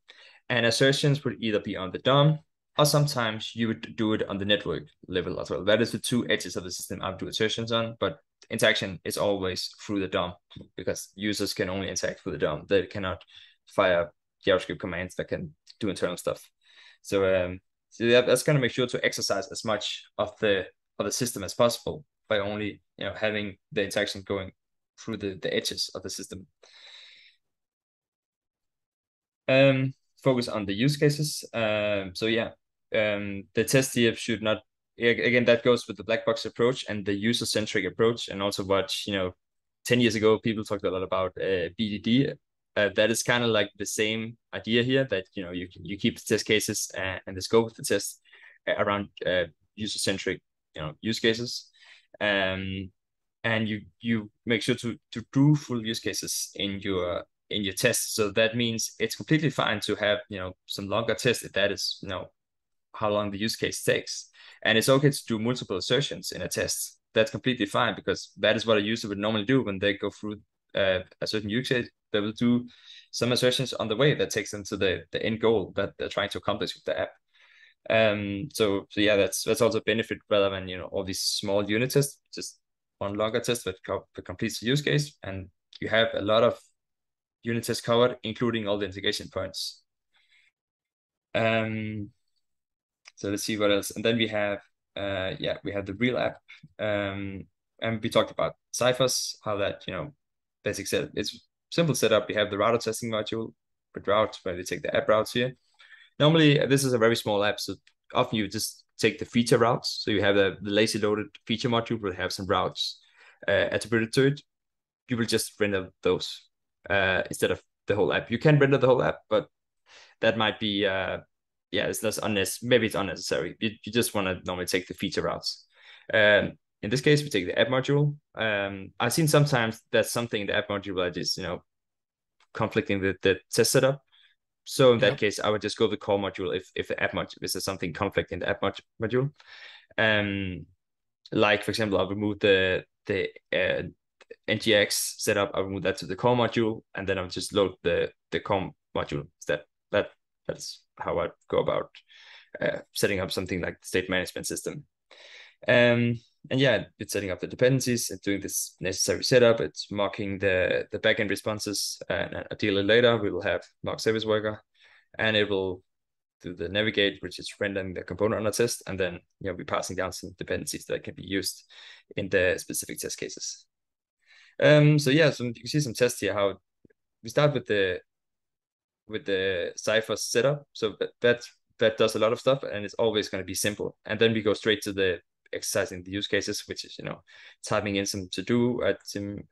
and assertions would either be on the DOM, or sometimes you would do it on the network level as well. That is the two edges of the system I would do assertions on, but interaction is always through the DOM, because users can only interact through the DOM. They cannot fire JavaScript commands that can do internal stuff. So, that's going to make sure to exercise as much of the system as possible by only having the interaction going through the edges of the system. Focus on the use cases. So yeah, the test here should not, again, that goes with the black box approach and the user-centric approach, and also what 10 years ago people talked a lot about BDD. That is kind of like the same idea here, that you keep the test cases and the scope of the test around user-centric use cases, and you make sure to do full use cases in your test. So that means it's completely fine to have some longer tests if that is how long the use case takes, and it's okay to do multiple assertions in a test. That's completely fine, because that is what a user would normally do when they go through a certain use case. They will do some assertions on the way that takes them to the end goal that they're trying to accomplish with the app. So yeah, that's also a benefit, rather than all these small unit tests. Just one longer test that completes the use case, and you have a lot of unit tests covered, including all the integration points. So let's see what else. And then we have we have the real app. And we talked about Cyphers, how that basic set. It's simple setup. We have the router testing module with routes, where we take the app routes here. Normally this is a very small app, so often you just take the feature routes. So you have the lazy loaded feature module will have some routes attributed to it. You will just render those instead of the whole app. You can render the whole app, but that might be it's less unnecessary. Maybe it's unnecessary. You just want to normally take the feature routes. In this case, we take the app module. I've seen sometimes that's something in the app module that is conflicting with the test setup. So in that case, I would just go with the core module if the app module is something conflict in the app module. Like for example, I'll remove the NGX setup. I'll remove that to the core module, and then I'll just load the core module. That's how I go about setting up something like the state management system. And yeah, it's setting up the dependencies and doing this necessary setup. It's mocking the backend responses, and ideally later we will have mock service worker, and it will do the navigate, which is rendering the component on a test, and then we're passing down some dependencies that can be used in the specific test cases. So yeah, so you can see some tests here. How we start with the Cypher setup. So that does a lot of stuff, and it's always going to be simple. And then we go straight to the exercising the use cases, which is typing in some to do in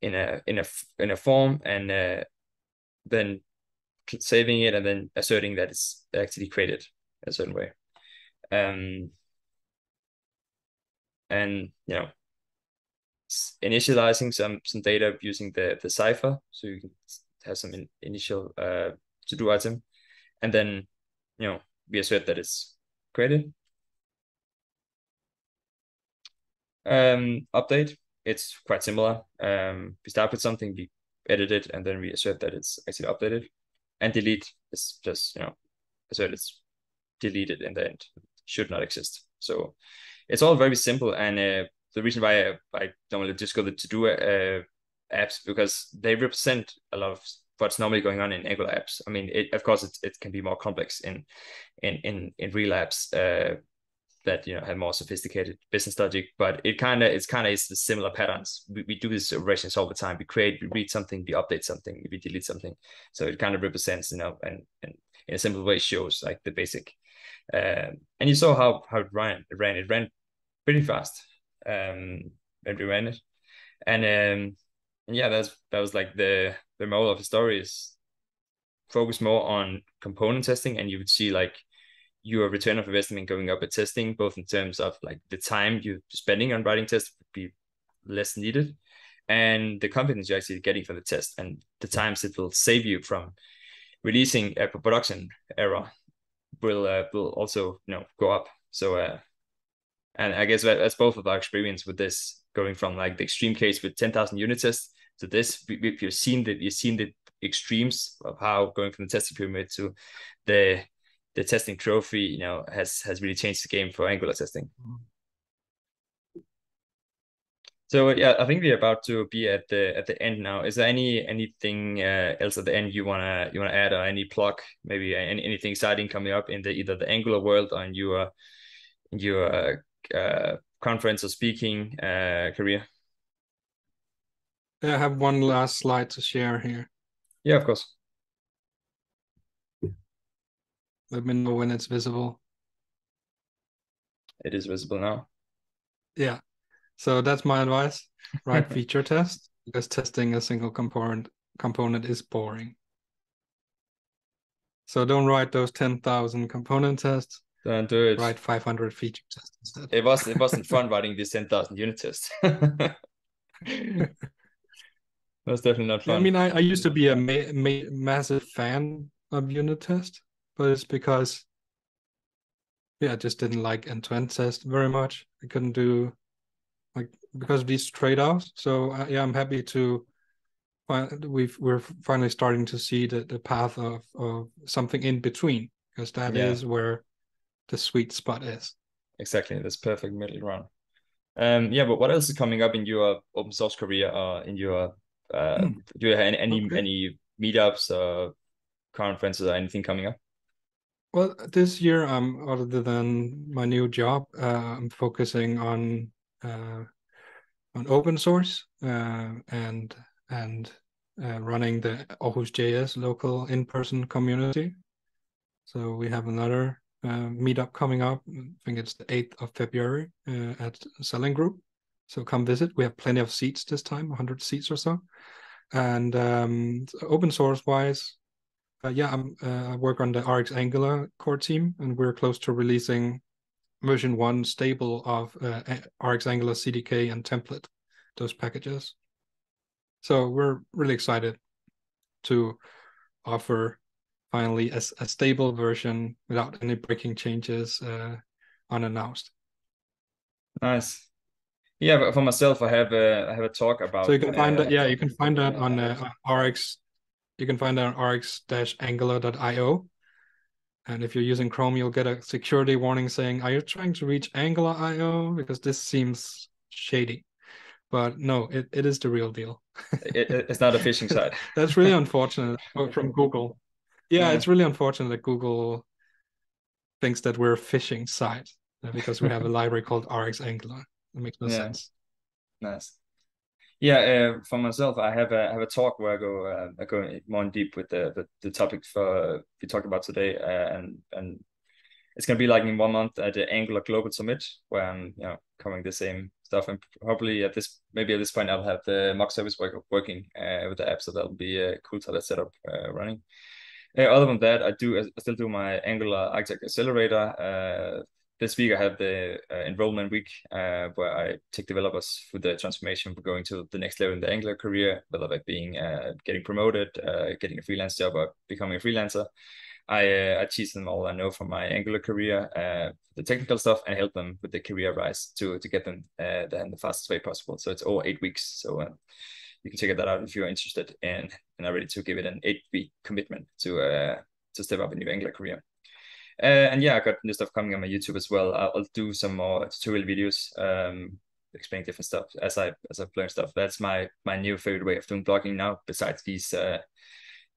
a form, and then saving it, and then asserting that it's actually created a certain way. And initializing some data using the cipher, so you can have some initial to-do item, and then we assert that it's created. Update, it's quite similar. We start with something, we edit it, and then we assert that it's actually updated. And delete is just assert it's deleted in the end, should not exist. So it's all very simple, and the reason why I normally just go to do apps, because they represent a lot of what's normally going on in Angular apps. I mean, of course it can be more complex in real apps that have more sophisticated business logic, but it's kind of the similar patterns. We do these operations all the time. We read something, we update something, we delete something. So it kind of represents, and in a simple way shows like the basic. And you saw how it ran. It ran pretty fast when we ran it. And yeah, that was like the moral of the story is focus more on component testing, and you would see like your return of investment going up at testing, both in terms of like the time you're spending on writing tests would be less needed, and the confidence you're actually getting from the test, and the times it will save you from releasing a production error will also go up. So and I guess that's both of our experience with this, going from like the extreme case with 10,000 unit tests to this. You've seen the extremes of how going from the testing pyramid to the testing trophy, has really changed the game for Angular testing. So yeah, I think we're about to be at the end now. Is there anything else at the end you wanna add, or any plug, maybe anything exciting coming up in either the Angular world or in your conference or speaking career? I have one last slide to share here. Yeah, of course. Let me know when it's visible. It is visible now. Yeah. So that's my advice. Write feature test, because testing a single component is boring. So don't write those 10,000 component tests. Don't do it. Write 500 feature tests instead. It wasn't fun writing this 10,000 unit test. That's definitely not fun. I mean, I used to be a massive fan of unit test, but it's because I just didn't like end-to-end test very much. I couldn't do because of these trade-offs. So yeah, I'm happy to we're finally starting to see the path of something in between, because that is where the sweet spot is. Exactly, this perfect middle ground. Yeah, but what else is coming up in your open source career, or in your do you have any meetups or conferences or anything coming up? Well, this year, other than my new job, I'm focusing on open source and running the Aarhus.js local in-person community. So we have another meetup coming up. I think it's the 8th of February at Selling Group. So come visit. We have plenty of seats this time, 100 seats or so. And open source wise, I work on the RX Angular core team, and we're close to releasing version 1 stable of RX Angular CDK and template, those packages. So we're really excited to offer finally a stable version without any breaking changes unannounced. Nice. Yeah, but for myself, I have a talk about. So you can find that. Yeah, you can find that on RX. You can find that on rx-angular.io. And if you're using Chrome, you'll get a security warning saying, "Are you trying to reach Angular.io? Because this seems shady." But no, it is the real deal. It's not a phishing site. That's really unfortunate from Google. Yeah, it's really unfortunate that Google thinks that we're a phishing site because we have a library called RX Angular. It makes no sense. Nice. Yeah, for myself, I have a talk where I go more in deep with the topic we talked about today, and it's gonna be like in 1 month at the Angular Global Summit, where I'm covering the stuff, and probably at this point I'll have the mock service working with the app, so that'll be cool to have that setup running. Other than that, I still do my Angular Architect Accelerator. This week I have the enrollment week where I take developers through the transformation for going to the next level in the Angular career, whether that being getting promoted, getting a freelance job, or becoming a freelancer. I teach them all I know from my Angular career, the technical stuff, and help them with the career rise to get them there in the fastest way possible. So it's over 8 weeks. So you can check that out if you're interested and are ready to give it an 8-week commitment to step up in your Angular career. And yeah, I got new stuff coming on my YouTube as well. I'll do some more tutorial videos, explaining different stuff as I've learned stuff. That's my new favorite way of doing blogging now. Besides these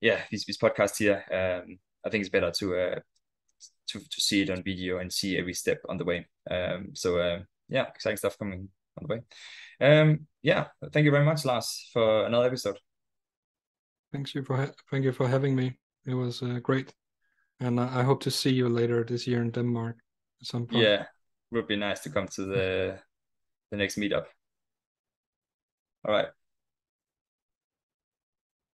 podcasts here, I think it's better to see it on video and see every step on the way. Yeah, exciting stuff coming on the way. Yeah, thank you very much, Lars, for another episode. Thank you for having me. It was great, and I hope to see you later this year in Denmark at some point. Yeah, it would be nice to come to the next meetup. All right.